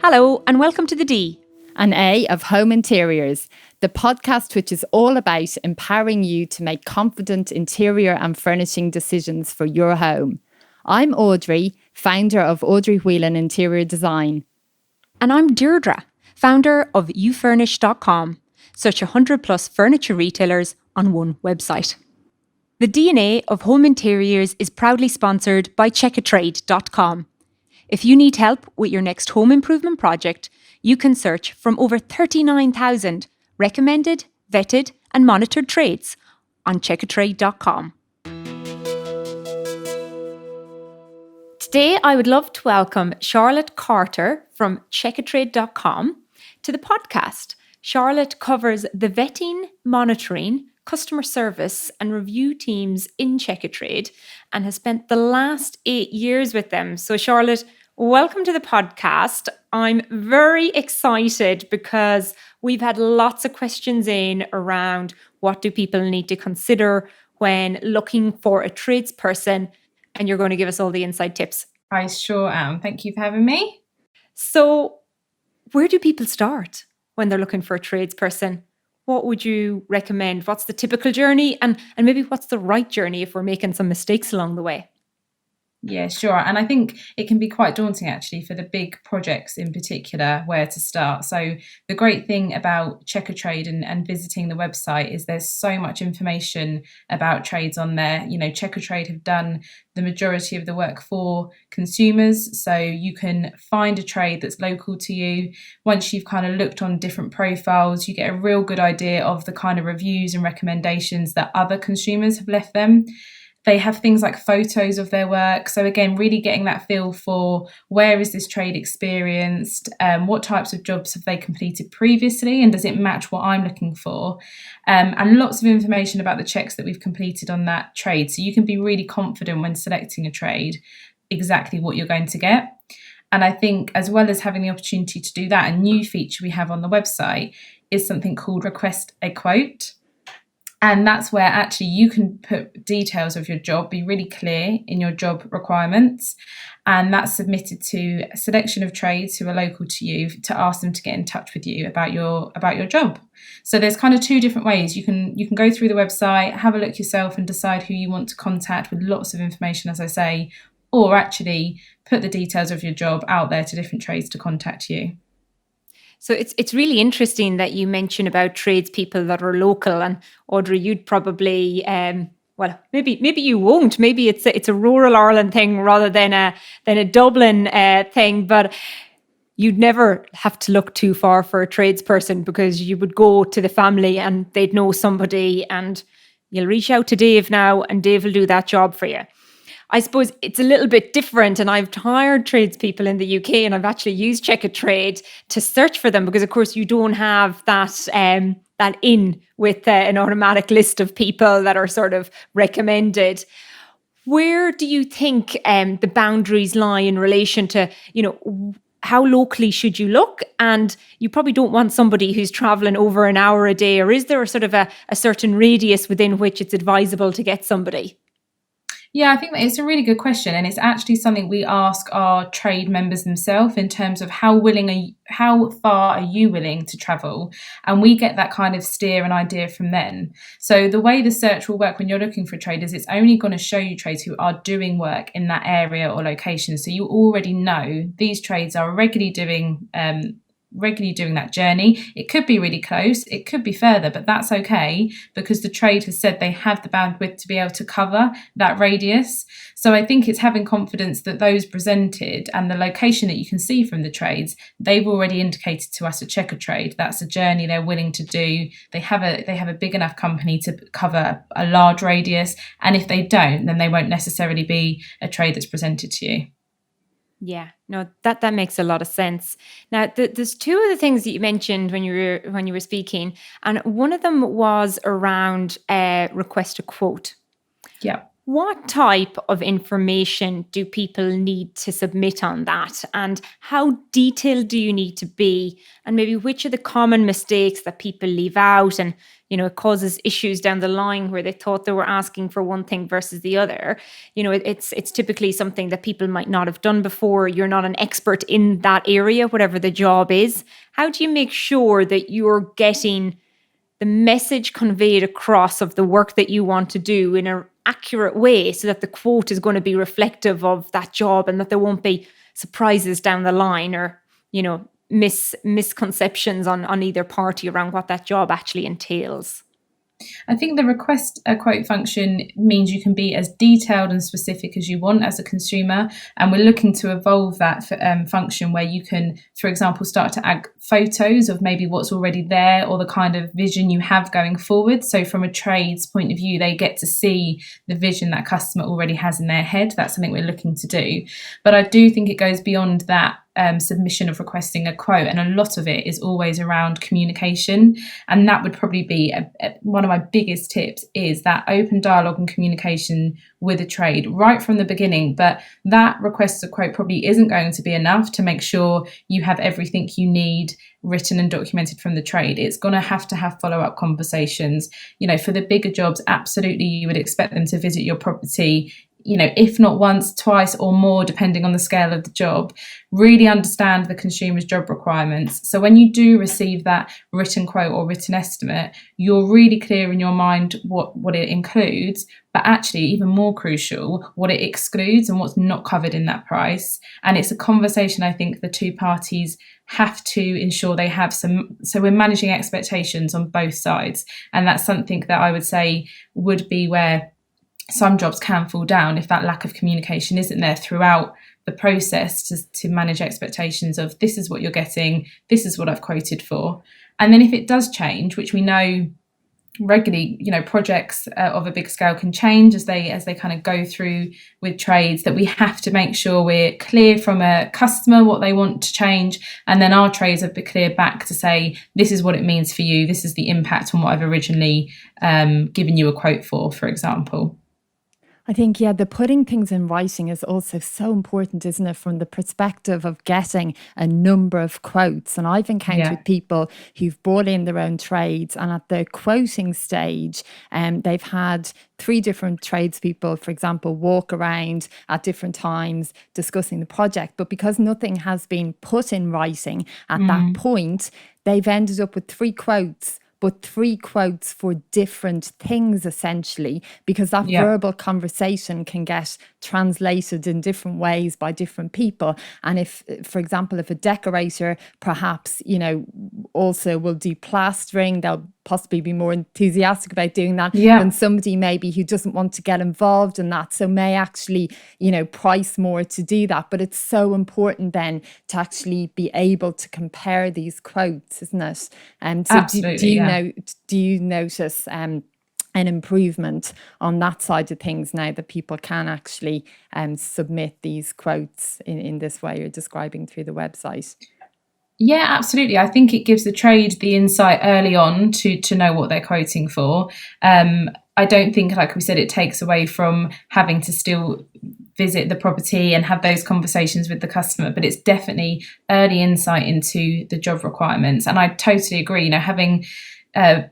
Hello and welcome to the D and A of Home Interiors, the podcast which is all about empowering you to make confident interior and furnishing decisions for your home. I'm Audrey, founder of Audrey Whelan Interior Design. And I'm Deirdre, founder of youfurnish.com, such 100 plus furniture retailers on one website. The DNA of Home Interiors is proudly sponsored by Checkatrade.com. If you need help with your next home improvement project, you can search from over 39,000 recommended, vetted and monitored trades on Checkatrade.com. Today, I would love to welcome Charlotte Carter from Checkatrade.com to the podcast. Charlotte covers the vetting, monitoring, customer service and review teams in Checkatrade and has spent the last 8 years with them. So Charlotte, welcome to the podcast. I'm very excited because we've had lots of questions in around what do people need to consider when looking for a tradesperson, and you're going to give us all the inside tips. I sure am. Thank you for having me. So where do people start when they're looking for a tradesperson? What would you recommend? What's the typical journey? And maybe what's the right journey if we're making some mistakes along the way? Yeah, sure. And I think it can be quite daunting actually for the big projects in particular where to start. So the great thing about Checkatrade and visiting the website is there's so much information about trades on there. You know, Checkatrade have done the majority of the work for consumers. So you can find a trade that's local to you. Once you've kind of looked on different profiles, you get a real good idea of the kind of reviews and recommendations that other consumers have left them. They have things like photos of their work. So again, really getting that feel for where is this trade experienced? What types of jobs have they completed previously? And does it match what I'm looking for? And lots of information about the checks that we've completed on that trade. So you can be really confident when selecting a trade, exactly what you're going to get. And I think as well as having the opportunity to do that, a new feature we have on the website is something called Request a Quote. And that's where actually you can put details of your job, be really clear in your job requirements. And that's submitted to a selection of trades who are local to you to ask them to get in touch with you about your job. So there's kind of two different ways. You can go through the website, have a look yourself and decide who you want to contact with lots of information, as I say, or actually put the details of your job out there to different trades to contact you. So it's really interesting that you mention about tradespeople that are local. And Audrey, you'd probably, maybe you won't. Maybe it's a rural Ireland thing rather than a Dublin thing. But you'd never have to look too far for a tradesperson because you would go to the family and they'd know somebody, and you'll reach out to Dave now, and Dave will do that job for you. I suppose it's a little bit different, and I've hired tradespeople in the UK and I've actually used Checkatrade to search for them because, of course, you don't have that in with an automatic list of people that are sort of recommended. Where do you think the boundaries lie in relation to, how locally should you look? And you probably don't want somebody who's traveling over an hour a day, or is there a sort of a certain radius within which it's advisable to get somebody? Yeah, I think that it's a really good question, and it's actually something we ask our trade members themselves in terms of how far are you willing to travel, and we get that kind of steer and idea from them. So the way the search will work when you're looking for traders, it's only going to show you trades who are doing work in that area or location. So you already know these trades are regularly doing that journey. It could be really close, it could be further, but that's okay because the trade has said they have the bandwidth to be able to cover that radius. So I think it's having confidence that those presented and the location that you can see from the trades, they've already indicated to us at Checkatrade that's a journey they're willing to do. They have a big enough company to cover a large radius, and if they don't, then they won't necessarily be a trade that's presented to you. Yeah, no, that makes a lot of sense. Now, there's two of the things that you mentioned when you were speaking, and one of them was around request a quote. Yeah. What type of information do people need to submit on that? And how detailed do you need to be? And maybe which are the common mistakes that people leave out? And, it causes issues down the line where they thought they were asking for one thing versus the other. It's typically something that people might not have done before. You're not an expert in that area, whatever the job is. How do you make sure that you're getting the message conveyed across of the work that you want to do in an accurate way so that the quote is going to be reflective of that job and that there won't be surprises down the line or, misconceptions on either party around what that job actually entails? I think the request a quote function means you can be as detailed and specific as you want as a consumer. And we're looking to evolve that function where you can, for example, start to add photos of maybe what's already there or the kind of vision you have going forward. So from a trade's point of view, they get to see the vision that customer already has in their head. That's something we're looking to do. But I do think it goes beyond that submission of requesting a quote, and a lot of it is always around communication, and that would probably be one of my biggest tips, is that open dialogue and communication with a trade right from the beginning. But that request a quote probably isn't going to be enough to make sure you have everything you need written and documented from the trade. It's going to have follow-up conversations. For the bigger jobs, absolutely you would expect them to visit your property, if not once, twice or more, depending on the scale of the job. Really understand the consumer's job requirements. So when you do receive that written quote or written estimate, you're really clear in your mind what it includes, but actually even more crucial, what it excludes and what's not covered in that price. And it's a conversation I think the two parties have to ensure they have some. So we're managing expectations on both sides. And that's something that I would say would be where some jobs can fall down if that lack of communication isn't there throughout the process to manage expectations of, this is what you're getting, this is what I've quoted for. And then if it does change, which we know regularly, projects of a big scale can change as they kind of go through with trades, that we have to make sure we're clear from a customer what they want to change, and then our trades have been clear back to say, this is what it means for you, this is the impact on what I've originally given you a quote for example. I think, the putting things in writing is also so important, isn't it, from the perspective of getting a number of quotes. And I've encountered people who've brought in their own trades, and at the quoting stage, they've had 3 different tradespeople, for example, walk around at different times discussing the project. But because nothing has been put in writing at that point, they've ended up with 3 quotes, but 3 quotes for different things, essentially, because that verbal conversation can get translated in different ways by different people. And if, for example, if a decorator perhaps, also will do plastering, they'll possibly be more enthusiastic about doing that than somebody maybe who doesn't want to get involved in that, so may actually, price more to do that. But it's so important then to actually be able to compare these quotes, isn't it? And so do you notice an improvement on that side of things now that people can actually submit these quotes in this way you're describing through the website? Yeah, absolutely. I think it gives the trade the insight early on to know what they're quoting for. I don't think, like we said, it takes away from having to still visit the property and have those conversations with the customer, but it's definitely early insight into the job requirements. And I totally agree. Having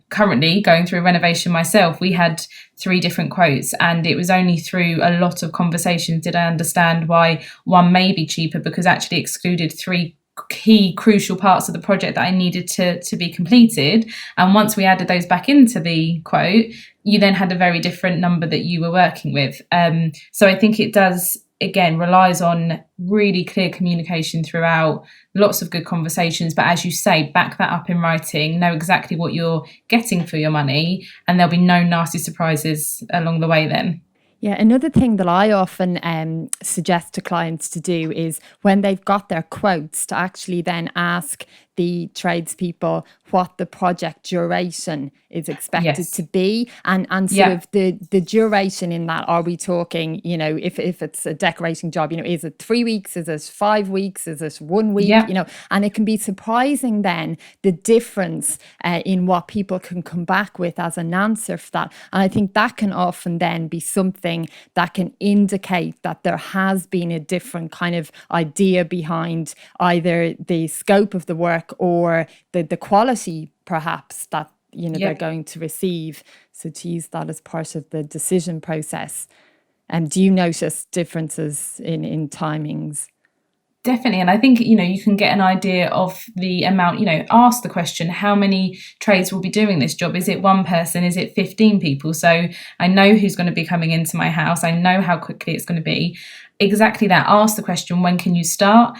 currently going through a renovation myself, we had 3 different quotes, and it was only through a lot of conversations did I understand why one may be cheaper, because actually excluded 3 key crucial parts of the project that I needed to be completed. And once we added those back into the quote, you then had a very different number that you were working with. So I think it does, again, relies on really clear communication throughout, lots of good conversations, but as you say, back that up in writing, know exactly what you're getting for your money, and there'll be no nasty surprises along the way then. Yeah, another thing that I often suggest to clients to do is when they've got their quotes, to actually then ask the tradespeople what the project duration is expected to be, and sort of the duration in that. Are we talking, you know, if it's a decorating job, you know, is it 3 weeks, is it 5 weeks, is it 1 week, you know? And it can be surprising then the difference in what people can come back with as an answer for that. And I think that can often then be something that can indicate that there has been a different kind of idea behind either the scope of the work or the quality perhaps that, you know, they're going to receive. So to use that as part of the decision process. Do you notice differences in timings? Definitely. And I think, you know, you can get an idea of the amount, you know, ask the question, how many trades will be doing this job? Is it one person? Is it 15 people? So I know who's going to be coming into my house. I know how quickly it's going to be. Exactly that. Ask the question, when can you start?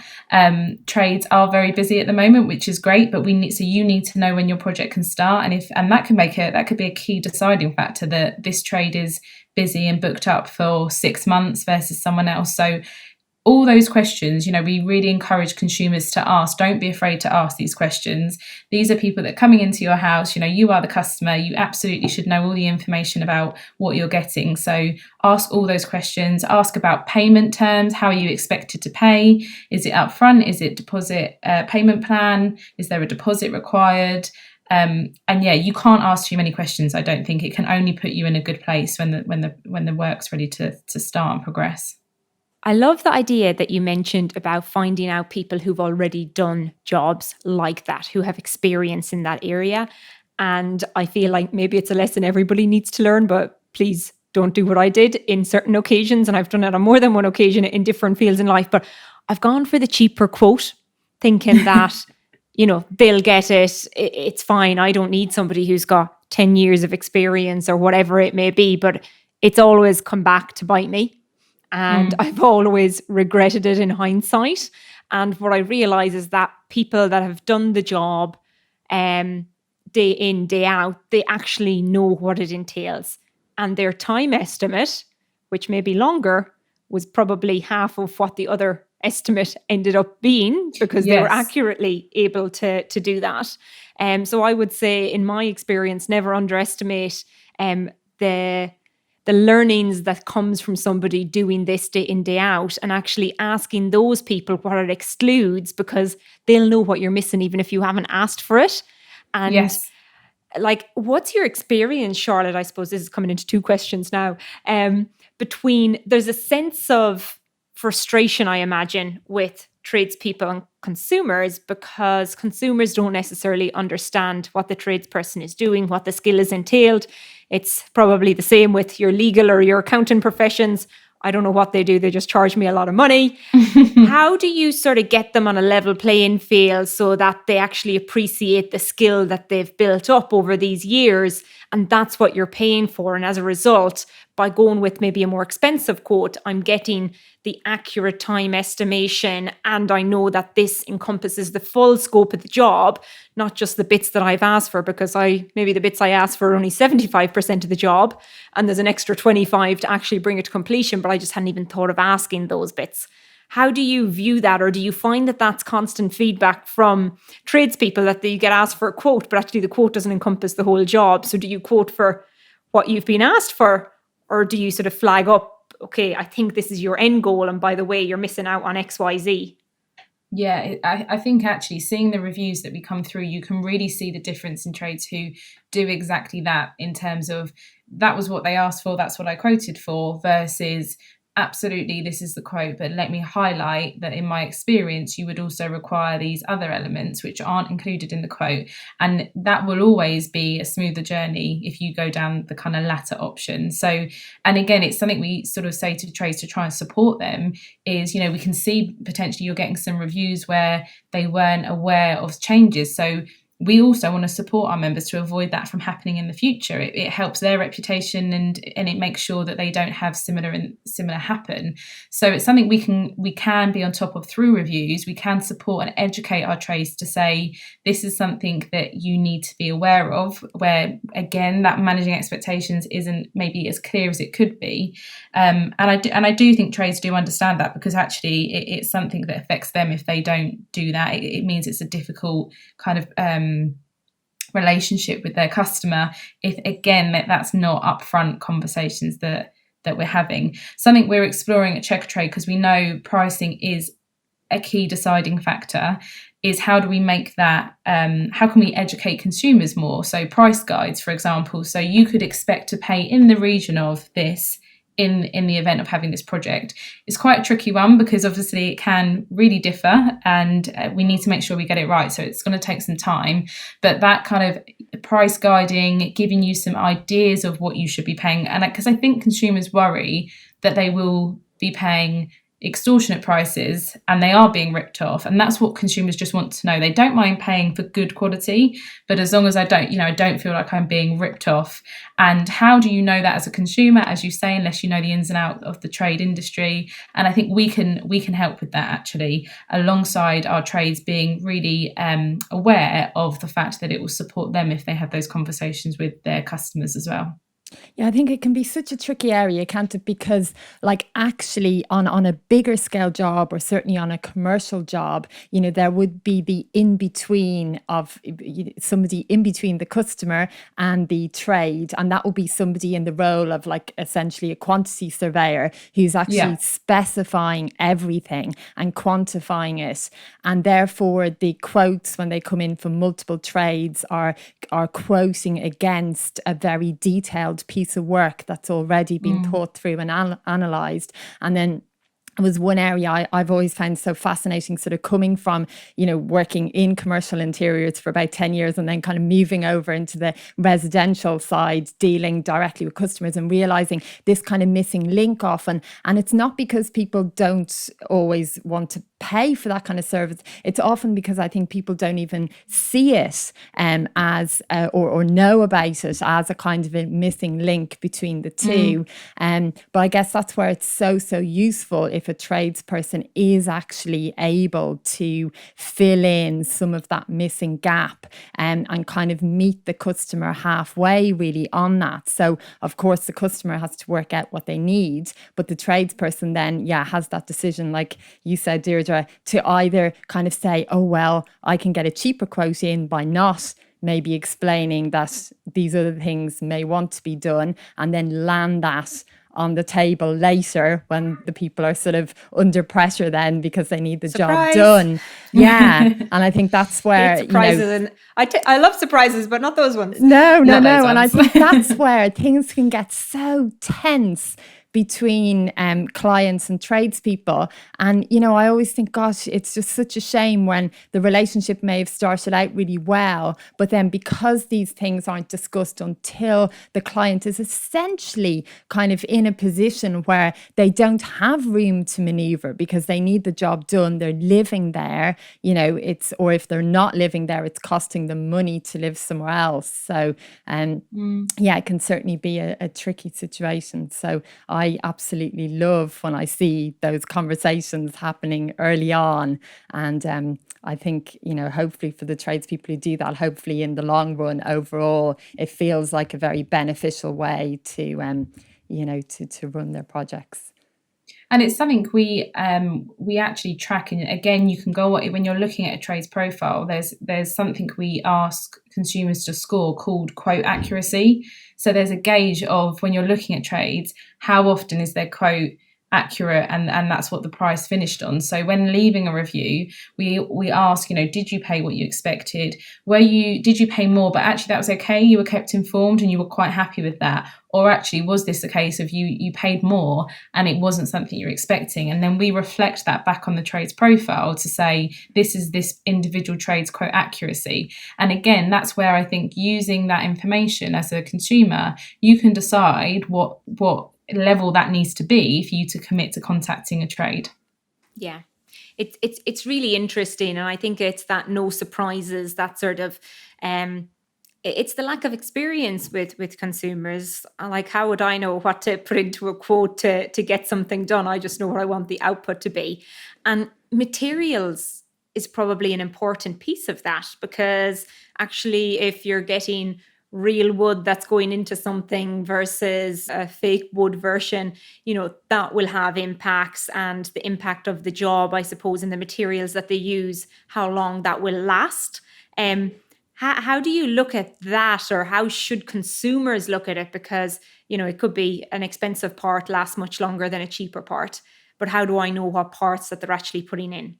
Trades are very busy at the moment, which is great, but you need to know when your project can start. And that could be a key deciding factor, that this trade is busy and booked up for 6 months versus someone else. So all those questions, you know, we really encourage consumers to ask. Don't be afraid to ask these questions. These are people that are coming into your house. You know, you are the customer. You absolutely should know all the information about what you're getting. So ask all those questions. Ask about payment terms. How are you expected to pay? Is it upfront? Is it deposit payment plan? Is there a deposit required? And you can't ask too many questions. I don't think. It can only put you in a good place when the work's ready to start and progress. I love the idea that you mentioned about finding out people who've already done jobs like that, who have experience in that area. And I feel like maybe it's a lesson everybody needs to learn, but please don't do what I did in certain occasions. And I've done it on more than one occasion in different fields in life. But I've gone for the cheaper quote, thinking that, you know, they'll get it. It's fine. I don't need somebody who's got 10 years of experience or whatever it may be. But it's always come back to bite me. And I've always regretted it in hindsight. And what I realize is that people that have done the job day in, day out, they actually know what it entails. And their time estimate, which may be longer, was probably half of what the other estimate ended up being, because they were accurately able to do that. So I would say, in my experience, never underestimate the learnings that comes from somebody doing this day in, day out, and actually asking those people what it excludes, because they'll know what you're missing even if you haven't asked for it. And like, what's your experience, Charlotte? I suppose this is coming into two questions now. There's a sense of frustration, I imagine, with tradespeople and consumers, because consumers don't necessarily understand what the tradesperson is doing, what the skill is entailed. It's probably the same with your legal or your accounting professions. I don't know what they do. They just charge me a lot of money. How do you sort of get them on a level playing field so that they actually appreciate the skill that they've built up over these years? And that's what you're paying for. And as a result, by going with maybe a more expensive quote, I'm getting the accurate time estimation. And I know that this encompasses the full scope of the job, not just the bits that I've asked for, because maybe the bits I asked for are only 75% of the job. And there's an extra 25 to actually bring it to completion. But I just hadn't even thought of asking those bits. How do you view that? Or do you find that that's constant feedback from tradespeople, that you get asked for a quote, but actually the quote doesn't encompass the whole job? So do you quote for what you've been asked for? Or do you sort of flag up, okay, I think this is your end goal, and by the way, you're missing out on X, Y, Z? Yeah, I think actually seeing the reviews that we come through, you can really see the difference in trades who do exactly that, in terms of that was what they asked for, that's what I quoted for, versus absolutely, this is the quote, but let me highlight that in my experience, you would also require these other elements which aren't included in the quote. And that will always be a smoother journey if you go down the kind of latter option. So, and again, it's something we sort of say to trades to try and support them is, you know, we can see potentially you're getting some reviews where they weren't aware of changes. So we also want to support our members to avoid that from happening in the future. It helps their reputation, and it makes sure that they don't have similar happen. So it's something we can be on top of through reviews. We can support and educate our trades to say, this is something that you need to be aware of, where again, that managing expectations isn't maybe as clear as it could be. And I do think trades do understand that, because actually it's something that affects them if they don't do that. It means it's a difficult kind of relationship with their customer if, again, that's not upfront conversations that we're having. Something we're exploring at Checkatrade, because we know pricing is a key deciding factor, is how do we make that, how can we educate consumers more? So price guides, for example. So you could expect to pay in the region of this in the event of having this project. It's quite a tricky one, because obviously it can really differ, and we need to make sure we get it right. So it's going to take some time, but that kind of price guiding, giving you some ideas of what you should be paying. And because I think consumers worry that they will be paying extortionate prices and they are being ripped off, and that's what consumers just want to know. They don't mind paying for good quality, but as long as I don't feel like I'm being ripped off. And how do you know that as a consumer, as you say, unless you know the ins and outs of the trade industry? And I think we can help with that, actually, alongside our trades being really aware of the fact that it will support them if they have those conversations with their customers as well. Yeah, I think it can be such a tricky area, can't it? Because actually on a bigger scale job, or certainly on a commercial job, there would be the in-between of somebody in between the customer and the trade. And that would be somebody in the role of essentially a quantity surveyor who's actually specifying everything and quantifying it. And therefore the quotes, when they come in from multiple trades, are quoting against a very detailed piece of work that's already been thought through and analysed. And then was one area I've always found so fascinating, sort of coming from, working in commercial interiors for about 10 years and then kind of moving over into the residential side, dealing directly with customers and realising this kind of missing link often. And it's not because people don't always want to pay for that kind of service. It's often because I think people don't even see it as or know about it as a kind of a missing link between the two. But I guess that's where it's so useful if a tradesperson is actually able to fill in some of that missing gap and kind of meet the customer halfway really on that. So of course the customer has to work out what they need, but the tradesperson then has that decision, like you said, Deirdre, to either kind of say, oh well, I can get a cheaper quote in by not maybe explaining that these other things may want to be done, and then land that on the table later when the people are sort of under pressure then because they need the Surprise. job done. Yeah. And I think that's where surprises, and I love surprises, but not those ones. No. And I think that's where things can get so tense between clients and tradespeople. And, I always think, gosh, it's just such a shame when the relationship may have started out really well, but then because these things aren't discussed until the client is essentially kind of in a position where they don't have room to maneuver because they need the job done, they're living there, or if they're not living there, it's costing them money to live somewhere else. So, it can certainly be a tricky situation. So I absolutely love when I see those conversations happening early on. And I think, hopefully for the tradespeople who do that, hopefully in the long run, overall, it feels like a very beneficial way to run their projects. And it's something we actually track. And again, you can go, when you're looking at a trades profile, there's something we ask consumers to score called quote accuracy. So there's a gauge of, when you're looking at trades, how often is their quote accurate, and that's what the price finished on. So when leaving a review, we ask, did you pay what you expected? Did you pay more, but actually that was okay, you were kept informed and you were quite happy with that? Or actually, was this a case of you paid more and it wasn't something you're expecting? And then we reflect that back on the trades profile to say, this is this individual trade's quote accuracy. And again, that's where I think using that information as a consumer, you can decide what level that needs to be for you to commit to contacting a trade. Yeah. It's really interesting, and I think it's that no surprises, that sort of it's the lack of experience with consumers. Like, how would I know what to put into a quote to get something done? I just know what I want the output to be. And materials is probably an important piece of that, because actually, if you're getting real wood that's going into something versus a fake wood version, that will have impacts, and the impact of the job, I suppose, and the materials that they use, how long that will last. How do you look at that, or how should consumers look at it? Because, it could be an expensive part lasts much longer than a cheaper part, but how do I know what parts that they're actually putting in?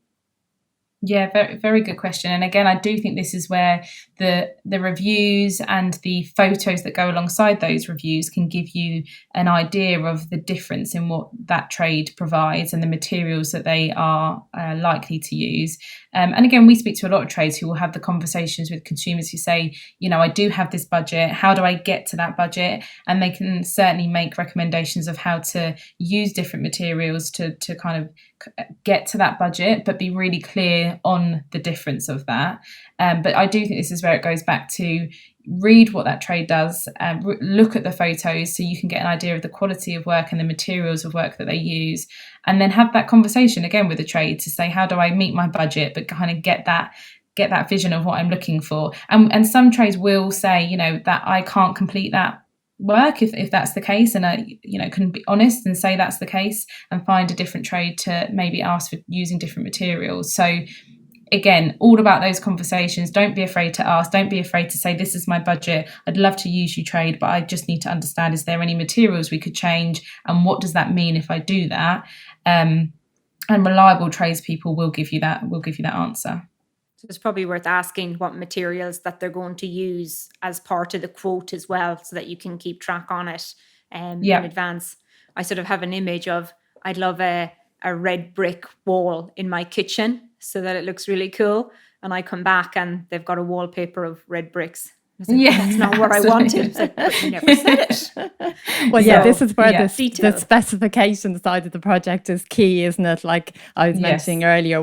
Yeah, very, very good question. And again, I do think this is where the reviews and the photos that go alongside those reviews can give you an idea of the difference in what that trade provides and the materials that they are likely to use. And again, we speak to a lot of trades who will have the conversations with consumers who say, I do have this budget. How do I get to that budget? And they can certainly make recommendations of how to use different materials to kind of get to that budget, but be really clear on the difference of that. But I do think this is where it goes back to read what that trade does, look at the photos so you can get an idea of the quality of work and the materials of work that they use, and then have that conversation again with the trade to say, how do I meet my budget, but kind of get that vision of what I'm looking for. And some trades will say, that I can't complete that work if that's the case, and I can be honest and say that's the case and find a different trade to maybe ask for using different materials. So again, all about those conversations. Don't be afraid to ask. Don't be afraid to say, this is my budget. I'd love to use you trade, but I just need to understand, is there any materials we could change, and what does that mean if I do that? And reliable tradespeople will give you that answer. So it's probably worth asking what materials that they're going to use as part of the quote as well, so that you can keep track on it in advance. I sort of have an image of, I'd love a red brick wall in my kitchen so that it looks really cool. And I come back and they've got a wallpaper of red bricks. That's not what I wanted. But you never said it. Well, this is where the specification side of the project is key, isn't it? Like I was mentioning earlier,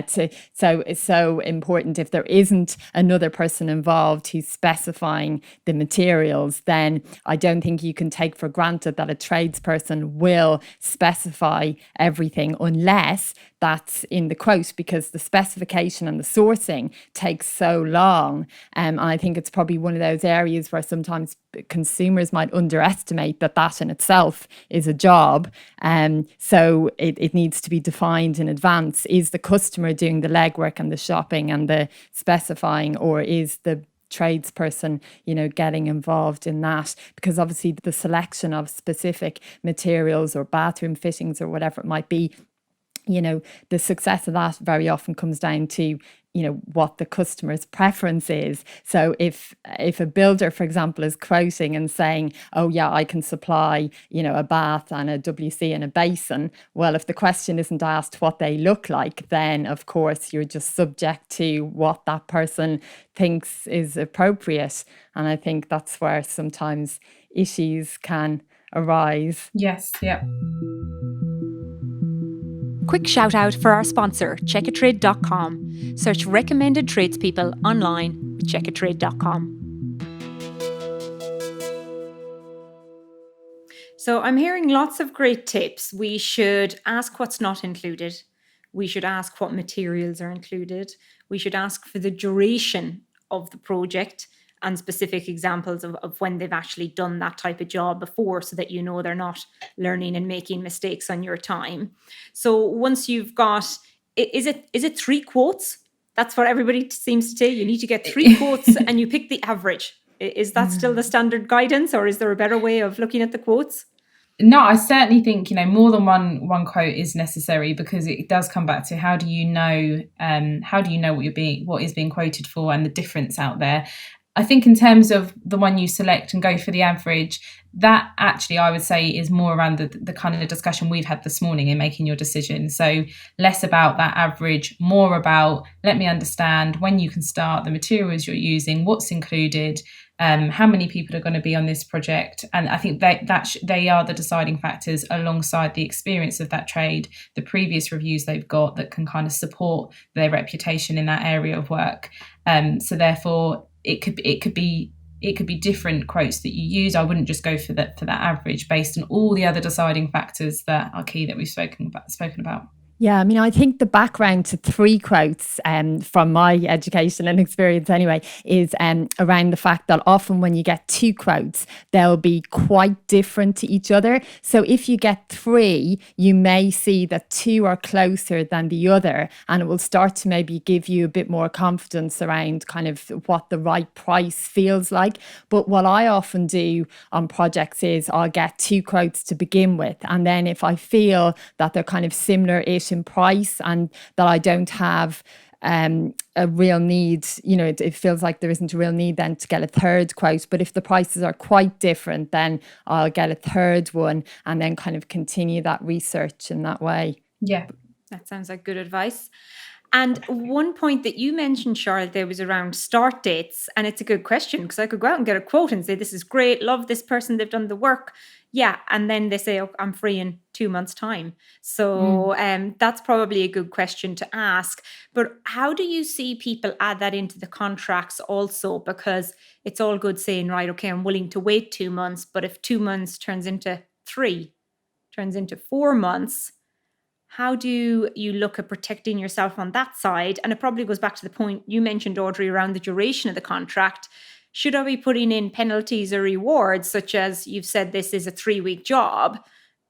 so it's so important. If there isn't another person involved who's specifying the materials, then I don't think you can take for granted that a tradesperson will specify everything, unless that's in the quote, because the specification and the sourcing takes so long. And I think it's probably one of those areas where sometimes consumers might underestimate that in itself is a job. So it needs to be defined in advance. Is the customer doing the legwork and the shopping and the specifying, or is the tradesperson, getting involved in that? Because obviously the selection of specific materials or bathroom fittings or whatever it might be, the success of that very often comes down to, what the customer's preference is. So if a builder, for example, is quoting and saying, oh yeah, I can supply, a bath and a WC and a basin. Well, if the question isn't asked what they look like, then of course you're just subject to what that person thinks is appropriate. And I think that's where sometimes issues can arise. Yes, yeah. Quick shout out for our sponsor, Checkatrade.com. Search recommended tradespeople online with Checkatrade.com. So I'm hearing lots of great tips. We should ask what's not included. We should ask what materials are included. We should ask for the duration of the project and specific examples of when they've actually done that type of job before, so that they're not learning and making mistakes on your time. So once you've got, is it 3 quotes? That's what everybody seems to say. You need to get 3 quotes and you pick the average. Is that still the standard guidance, or is there a better way of looking at the quotes? No, I certainly think, more than one quote is necessary, because it does come back to how do you know what is being quoted for and the difference out there. I think in terms of the one you select and go for the average, that actually I would say is more around the kind of discussion we've had this morning in making your decision. So less about that average, more about, let me understand when you can start, the materials you're using, what's included, how many people are going to be on this project. And I think they are the deciding factors, alongside the experience of that trade, the previous reviews they've got that can kind of support their reputation in that area of work. So therefore, it could be different quotes that you use. I wouldn't just go for that average based on all the other deciding factors that are key that we've spoken about. Yeah, I mean, I think the background to 3 quotes from my education and experience anyway is around the fact that often when you get 2 quotes, they'll be quite different to each other. So if you get 3, you may see that 2 are closer than the other, and it will start to maybe give you a bit more confidence around kind of what the right price feels like. But what I often do on projects is I'll get 2 quotes to begin with, and then if I feel that they're kind of similar-ish in price and that I don't have a real need, it feels like there isn't a real need then to get a 3rd quote. But if the prices are quite different, then I'll get a 3rd one and then kind of continue that research in that way. Yeah. That sounds like good advice. And one point that you mentioned, Charlotte, there was around start dates. And it's a good question, because I could go out and get a quote and say, this is great, love this person, they've done the work. Yeah. And then they say, oh, I'm free in 2 months' time. So that's probably a good question to ask. But how do you see people add that into the contracts also? Because it's all good saying, right, okay, I'm willing to wait 2 months. But if 2 months turns into 3, turns into 4 months, how do you look at protecting yourself on that side? And it probably goes back to the point you mentioned, Audrey, around the duration of the contract. Should I be putting in penalties or rewards, such as you've said this is a 3-week job?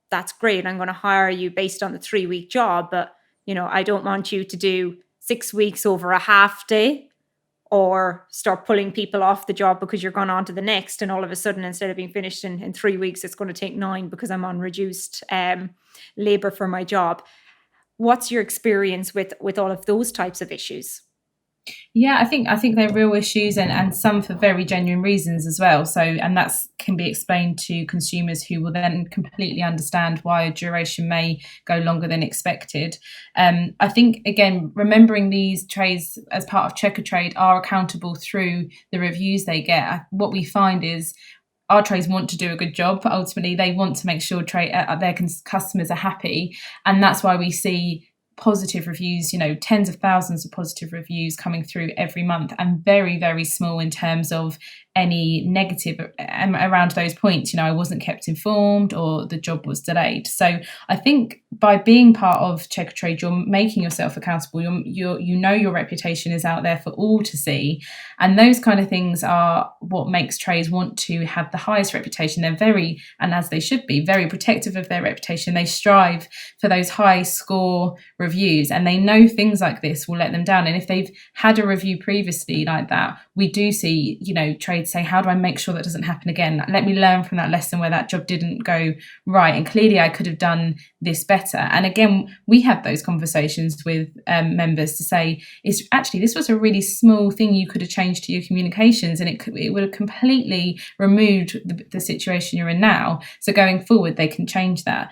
That's great. I'm going to hire you based on the 3-week job. But, I don't want you to do 6 weeks over a half day, or start pulling people off the job because you're gone on to the next. And all of a sudden, instead of being finished in 3 weeks, it's going to take 9 because I'm on reduced labor for my job. What's your experience with all of those types of issues? Yeah, I think they're real issues, and some for very genuine reasons as well. So, and that can be explained to consumers, who will then completely understand why a duration may go longer than expected. I think, again, remembering these trades as part of Checkatrade are accountable through the reviews they get. What we find is our trades want to do a good job. Ultimately, they want to make sure their customers are happy, and that's why we see positive reviews, tens of thousands of positive reviews coming through every month, and very, very small in terms of any negative around those points. I wasn't kept informed, or the job was delayed. So I think by being part of Checkatrade, you're making yourself accountable. Your reputation is out there for all to see, and those kind of things are what makes trades want to have the highest reputation. They're very, and as they should be, very protective of their reputation. They strive for those high score reviews, and they know things like this will let them down. And if they've had a review previously like that, we do see trades say, how do I make sure that doesn't happen again? Let me learn from that lesson where that job didn't go right, and clearly I could have done this better. And again, we have those conversations with members to say, this was a really small thing you could have changed to your communications, and it would have completely removed the situation you're in now. So going forward, they can change that.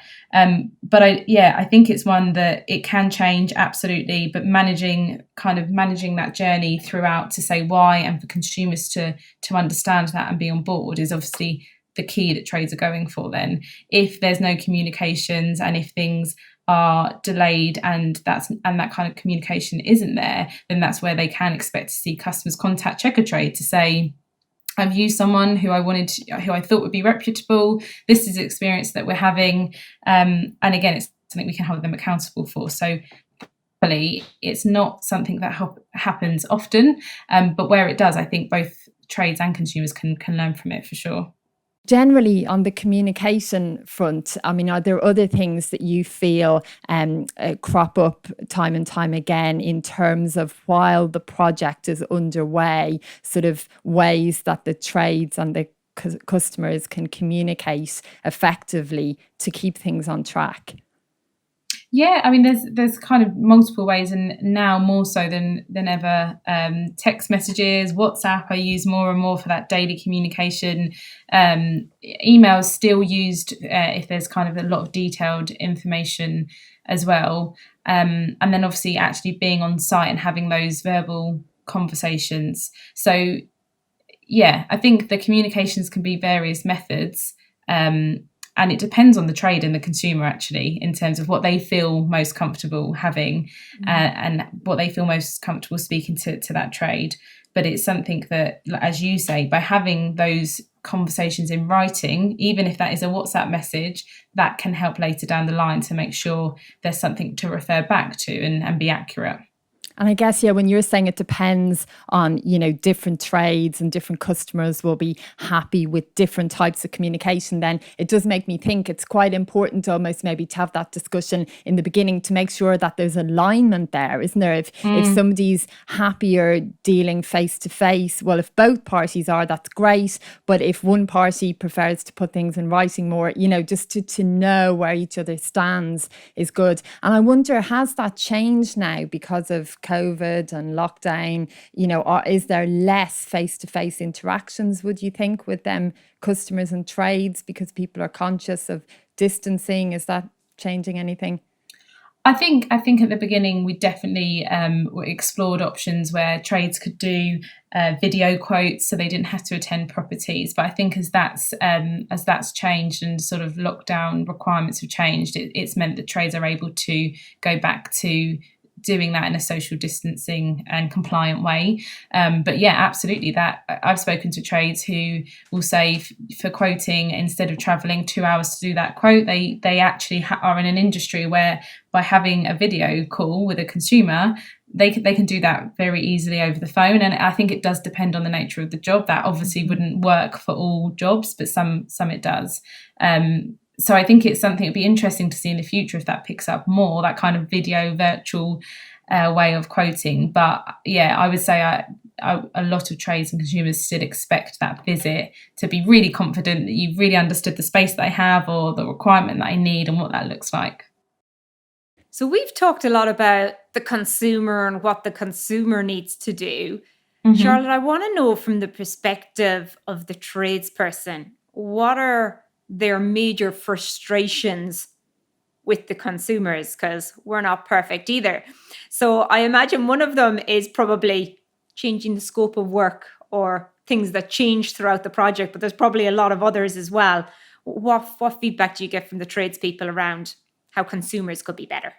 But I think it's one that it can change, absolutely, but managing that journey throughout to say why, and for consumers to understand that and be on board, is obviously the key that trades are going for. Then if there's no communications, and if things are delayed and that kind of communication isn't there, then that's where they can expect to see customers contact Checkatrade to say, I've used someone who I thought would be reputable. This is the experience that we're having. And again, it's something we can hold them accountable for. So it's not something that happens often, but where it does, I think both trades and consumers can learn from it for sure. Generally, on the communication front, I mean, are there other things that you feel crop up time and time again in terms of, while the project is underway, sort of ways that the trades and the customers can communicate effectively to keep things on track? Yeah, I mean, there's kind of multiple ways, and now more so than ever. Text messages, WhatsApp, I use more and more for that daily communication. Emails still used if there's kind of a lot of detailed information as well. And then obviously actually being on site and having those verbal conversations. So yeah, I think the communications can be various methods. And it depends on the trade and the consumer, actually, in terms of what they feel most comfortable having, and what they feel most comfortable speaking to that trade. But it's something that, as you say, by having those conversations in writing, even if that is a WhatsApp message, that can help later down the line to make sure there's something to refer back to and be accurate. And I guess, yeah, when you're saying it depends on, different trades and different customers will be happy with different types of communication, then it does make me think it's quite important almost maybe to have that discussion in the beginning to make sure that there's alignment there, isn't there? If somebody's happier dealing face to face, well, if both parties are, that's great. But if one party prefers to put things in writing more, just to know where each other stands is good. And I wonder, has that changed now because of COVID and lockdown? Or is there less face-to-face interactions, would you think, with them customers and trades because people are conscious of distancing? Is that changing anything? I think at the beginning we definitely explored options where trades could do video quotes, so they didn't have to attend properties. But I think as that's changed and sort of lockdown requirements have changed, it's meant that trades are able to go back to doing that in a social distancing and compliant way. But yeah, absolutely. That I've spoken to trades who will say for quoting, instead of travelling 2 hours to do that quote, they actually are in an industry where by having a video call with a consumer, they can do that very easily over the phone. And I think it does depend on the nature of the job. That obviously wouldn't work for all jobs, but some it does. So I think it's something it'd be interesting to see in the future if that picks up more, that kind of video virtual way of quoting. But yeah, I would say a lot of trades and consumers still expect that visit to be really confident that you've really understood the space that I have or the requirement that I need and what that looks like. So we've talked a lot about the consumer and what the consumer needs to do. Charlotte, I want to know from the perspective of the tradesperson, what are their major frustrations with the consumers? Because we're not perfect either. So I imagine one of them is probably changing the scope of work or things that change throughout the project, but there's probably a lot of others as well. What feedback do you get from the tradespeople around how consumers could be better?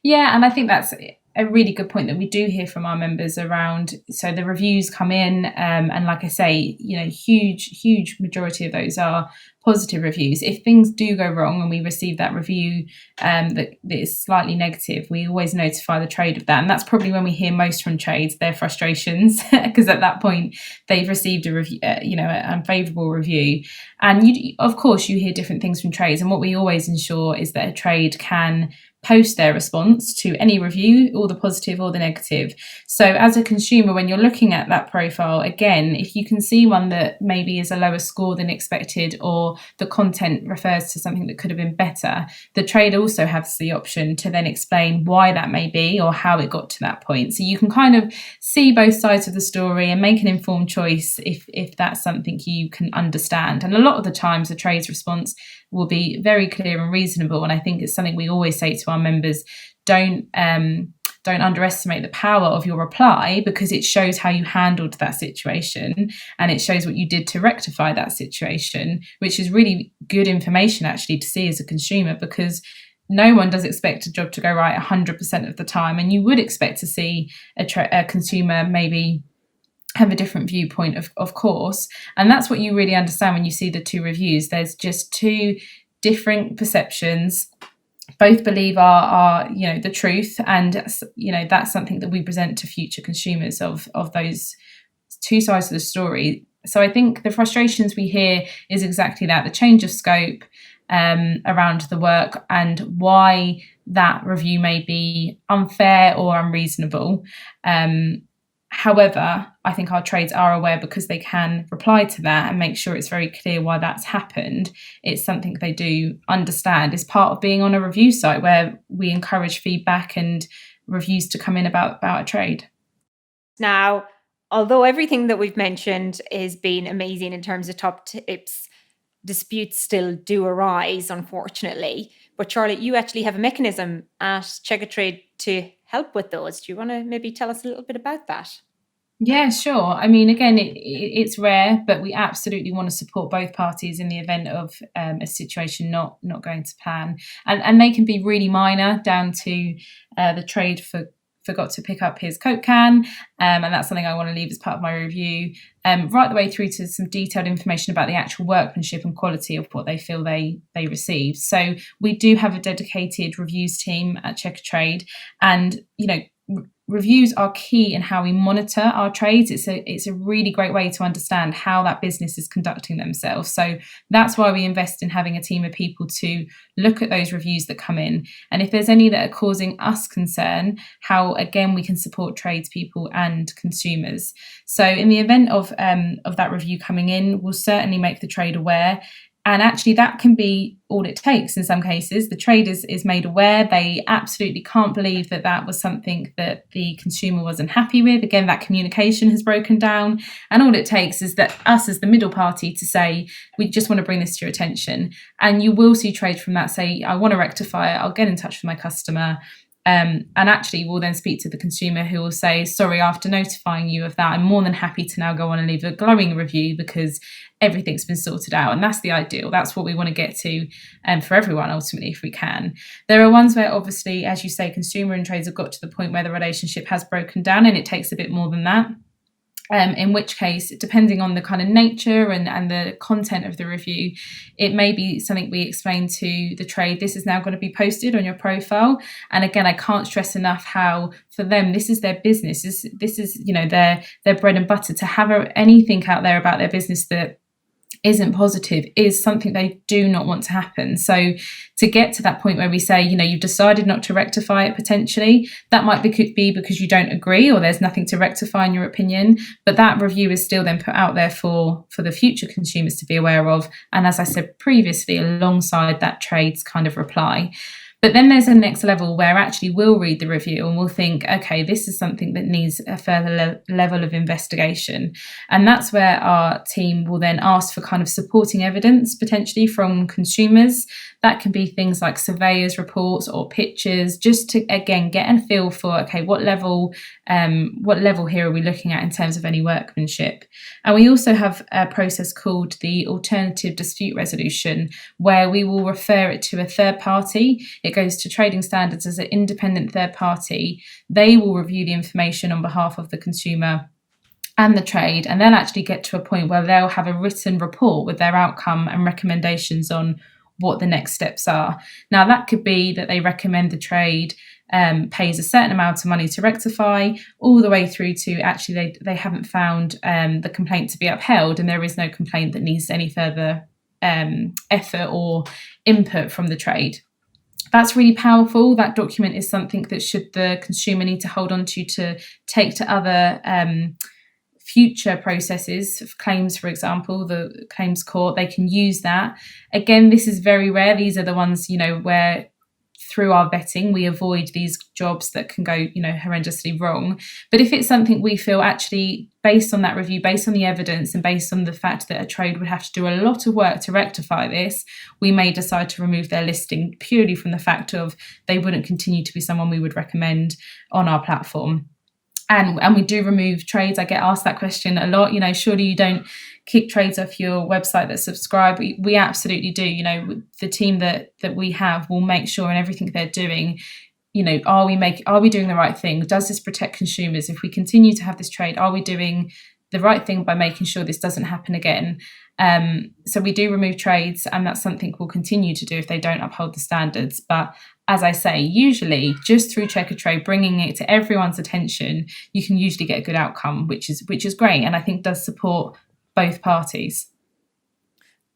Yeah, and I think that's a really good point that we do hear from our members around. So the reviews come in, and like I say, huge majority of those are positive reviews. If things do go wrong and we receive that review that is slightly negative, we always notify the trade of that. And that's probably when we hear most from trades, their frustrations, because at that point they've received a review, an unfavourable review. And of course you hear different things from trades. And what we always ensure is that a trade can post their response to any review, or the positive or the negative. So as a consumer, when you're looking at that profile, again, if you can see one that maybe is a lower score than expected, or the content refers to something that could have been better, the trade also has the option to then explain why that may be or how it got to that point. So you can kind of see both sides of the story and make an informed choice if that's something you can understand. And a lot of the times the trade's response will be very clear and reasonable. And I think it's something we always say to our members: don't underestimate the power of your reply, because it shows how you handled that situation and it shows what you did to rectify that situation, which is really good information actually to see as a consumer, because no one does expect a job to go right 100% of the time. And you would expect to see a consumer maybe have a different viewpoint, of course. And that's what you really understand when you see the two reviews. There's just two different perceptions. Both believe are the truth, and that's something that we present to future consumers of those two sides of the story. So I think the frustrations we hear is exactly that: the change of scope around the work, and why that review may be unfair or unreasonable. However, I think our trades are aware, because they can reply to that and make sure it's very clear why that's happened. It's something they do understand. It's part of being on a review site where we encourage feedback and reviews to come in about a trade. Now, although everything that we've mentioned has been amazing in terms of top tips, disputes still do arise, unfortunately. But Charlotte, you actually have a mechanism at Checkatrade to help with those. Do you want to maybe tell us a little bit about that? Yeah, sure. I mean, again, it's rare, but we absolutely want to support both parties in the event of a situation not going to plan, and they can be really minor, down to the trade forgot to pick up his Coke can, and that's something I want to leave as part of my review, right the way through to some detailed information about the actual workmanship and quality of what they feel they received. So we do have a dedicated reviews team at Checkatrade, and reviews are key in how we monitor our trades. It's a really great way to understand how that business is conducting themselves. So that's why we invest in having a team of people to look at those reviews that come in. And if there's any that are causing us concern, how again we can support tradespeople and consumers. So in the event of that review coming in, we'll certainly make the trade aware. And actually, that can be all it takes in some cases. The trade is made aware. They absolutely can't believe that was something that the consumer wasn't happy with. Again, that communication has broken down. And all it takes is that us as the middle party to say, we just want to bring this to your attention. And you will see trade from that say, I want to rectify it. I'll get in touch with my customer. And actually we'll then speak to the consumer, who will say, sorry, after notifying you of that, I'm more than happy to now go on and leave a glowing review because everything's been sorted out. And that's the ideal. That's what we want to get to for everyone, ultimately, if we can. There are ones where, obviously, as you say, consumer and trades have got to the point where the relationship has broken down, and it takes a bit more than that. In which case, depending on the kind of nature and the content of the review, it may be something we explain to the trade, this is now going to be posted on your profile. And again, I can't stress enough how for them, this is their business. This is their bread and butter. To have anything out there about their business that isn't positive is something they do not want to happen. So to get to that point where we say, you've decided not to rectify it potentially, that might be because you don't agree or there's nothing to rectify in your opinion, but that review is still then put out there for the future consumers to be aware of. And as I said previously, alongside that trade's kind of reply. But then there's a next level where actually we'll read the review and we'll think, okay, this is something that needs a further level of investigation. And that's where our team will then ask for kind of supporting evidence, potentially from consumers. That can be things like surveyors' reports or pictures, just to, again, get a feel for, okay, what level here are we looking at in terms of any workmanship. And we also have a process called the alternative dispute resolution, where we will refer it to a third party. It goes to trading standards as an independent third party. They will review the information on behalf of the consumer and the trade, and they'll actually get to a point where they'll have a written report with their outcome and recommendations on what the next steps are. Now, that could be that they recommend the trade pays a certain amount of money to rectify, all the way through to actually they haven't found the complaint to be upheld, and there is no complaint that needs any further effort or input from the trade. That's really powerful. That document is something that should the consumer need to hold on to take to other future processes of claims, for example, the claims court, they can use that. Again, this is very rare. These are the ones, where through our vetting, we avoid these jobs that can go, horrendously wrong. But if it's something we feel actually, based on that review, based on the evidence, and based on the fact that a trade would have to do a lot of work to rectify this, we may decide to remove their listing purely from the fact of they wouldn't continue to be someone we would recommend on our platform. And we do remove trades. I get asked that question a lot. Surely you don't kick trades off your website that subscribe. We absolutely do. The team that we have will make sure in everything they're doing, are we doing the right thing? Does this protect consumers? If we continue to have this trade, are we doing the right thing by making sure this doesn't happen again? So we do remove trades, and that's something we'll continue to do if they don't uphold the standards. But as I say, usually just through Checkatrade, bringing it to everyone's attention, you can usually get a good outcome, which is great, and I think does support both parties.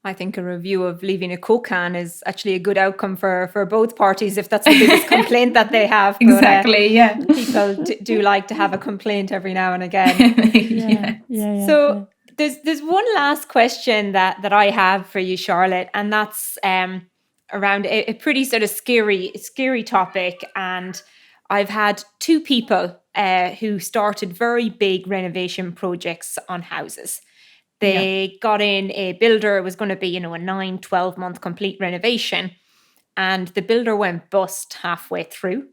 I think a review of leaving a Coke can is actually a good outcome for both parties, if that's the biggest complaint that they have. But, exactly, yeah. People do like to have a complaint every now and again. Yeah. So there's one last question that I have for you, Charlotte, and that's around a pretty sort of scary topic. And I've had two people who started very big renovation projects on houses. They got in a builder. It was going to be, a 9-12 month complete renovation. And the builder went bust halfway through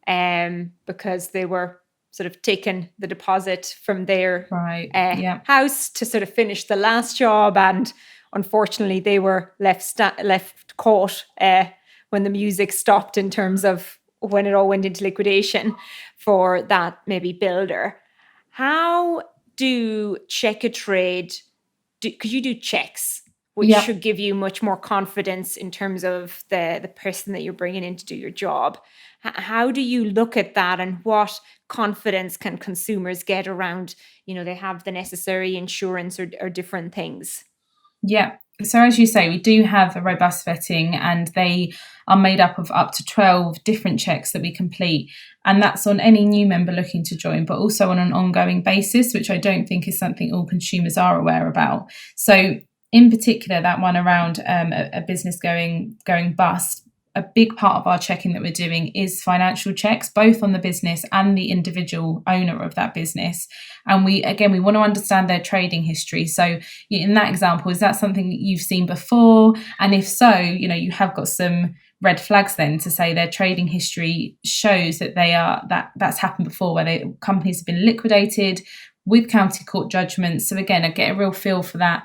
because they were sort of taken the deposit from their house to sort of finish the last job, and unfortunately they were left caught when the music stopped in terms of when it all went into liquidation for that maybe builder. How do Checkatrade because you do checks, which should give you much more confidence in terms of the person that you're bringing in to do your job. How do you look at that, and what confidence can consumers get around, they have the necessary insurance or different things? Yeah. So as you say, we do have a robust vetting, and they are made up of up to 12 different checks that we complete. And that's on any new member looking to join, but also on an ongoing basis, which I don't think is something all consumers are aware about. So in particular, that one around a business going bust, a big part of our checking that we're doing is financial checks, both on the business and the individual owner of that business. And we want to understand their trading history. So in that example, is that something that you've seen before? And if so, you have got some red flags then to say their trading history shows that that's happened before, where companies have been liquidated with county court judgments. So again, I get a real feel for that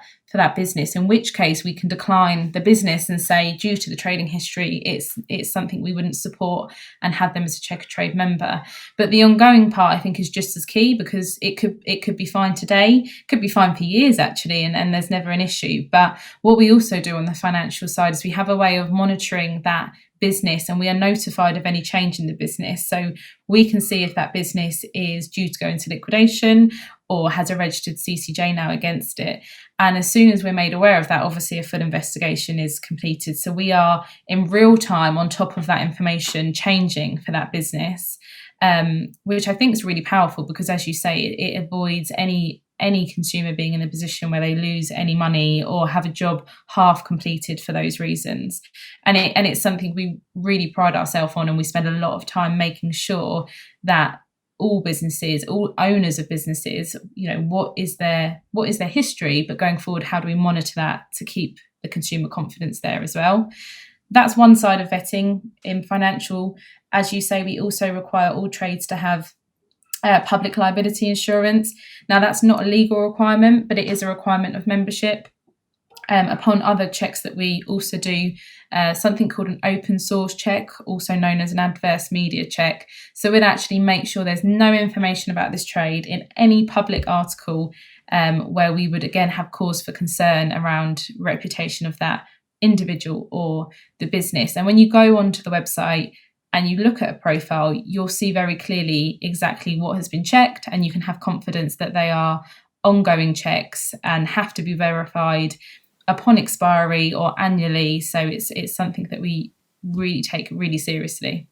business, in which case we can decline the business and say, due to the trading history, it's something we wouldn't support and have them as a Checkatrade member. But the ongoing part, I think, is just as key, because it could be fine today, could be fine for years actually, and there's never an issue. But what we also do on the financial side is we have a way of monitoring that business, and we are notified of any change in the business. So we can see if that business is due to go into liquidation or has a registered CCJ now against it. And as soon as we're made aware of that, obviously a full investigation is completed. So we are in real time on top of that information changing for that business, which I think is really powerful, because as you say, it avoids any consumer being in a position where they lose any money or have a job half completed for those reasons. And it's something we really pride ourselves on, and we spend a lot of time making sure that all businesses, all owners of businesses, what is their history, but going forward, how do we monitor that to keep the consumer confidence there as well? That's one side of vetting. In financial, as you say, we also require all trades to have public liability insurance. Now, that's not a legal requirement, but it is a requirement of membership. Upon other checks that we also do, something called an open source check, also known as an adverse media check. So we'd actually make sure there's no information about this trade in any public article where we would again have cause for concern around reputation of that individual or the business. And when you go onto the website and you look at a profile, you'll see very clearly exactly what has been checked, and you can have confidence that they are ongoing checks and have to be verified upon expiry or annually. So it's something that we really take really seriously.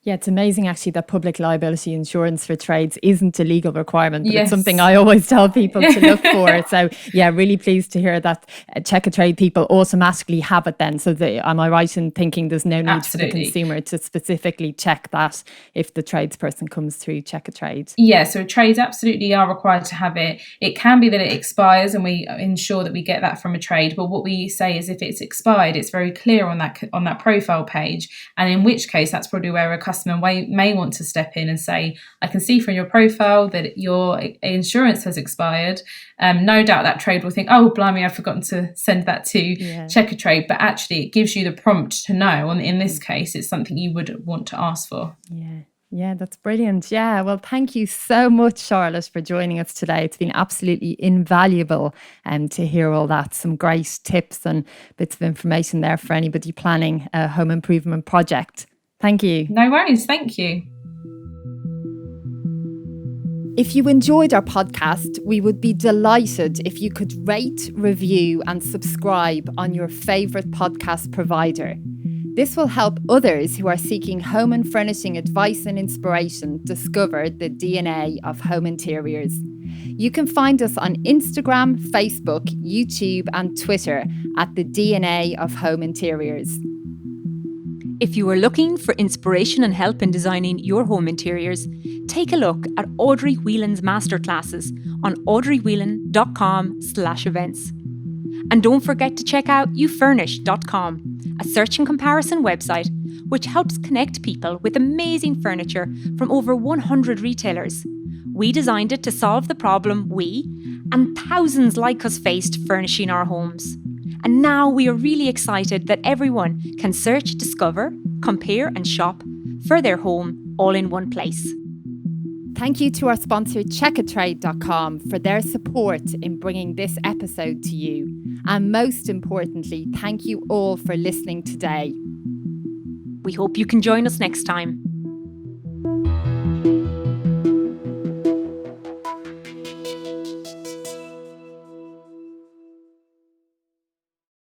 Yeah, it's amazing actually that public liability insurance for trades isn't a legal requirement, but it's something I always tell people to look for. So yeah, really pleased to hear that Checkatrade people automatically have it then. So am I right in thinking there's no need for the consumer to specifically check that if the tradesperson comes through Checkatrade? Yeah, so trades absolutely are required to have it. It can be that it expires and we ensure that we get that from a trade. But what we say is if it's expired, it's very clear on that profile page. And in which case, that's probably where a customer may want to step in and say, I can see from your profile that your insurance has expired. No doubt that trade will think, oh, blimey, I've forgotten to send that to Checkatrade. But actually, it gives you the prompt to know. And in this case, it's something you would want to ask for. Yeah, that's brilliant. Yeah, well, thank you so much, Charlotte, for joining us today. It's been absolutely invaluable to hear all that. Some great tips and bits of information there for anybody planning a home improvement project. Thank you. No worries. Thank you. If you enjoyed our podcast, we would be delighted if you could rate, review, and subscribe on your favourite podcast provider. This will help others who are seeking home and furnishing advice and inspiration discover the DNA of home interiors. You can find us on Instagram, Facebook, YouTube, and Twitter at the DNA of Home Interiors. If you are looking for inspiration and help in designing your home interiors, take a look at Audrey Whelan's masterclasses on audreywhelan.com/events. And don't forget to check out youfurnish.com, a search and comparison website which helps connect people with amazing furniture from over 100 retailers. We designed it to solve the problem we and thousands like us faced furnishing our homes. And now we are really excited that everyone can search, discover, compare and shop for their home all in one place. Thank you to our sponsor Checkatrade.com for their support in bringing this episode to you. And most importantly, thank you all for listening today. We hope you can join us next time.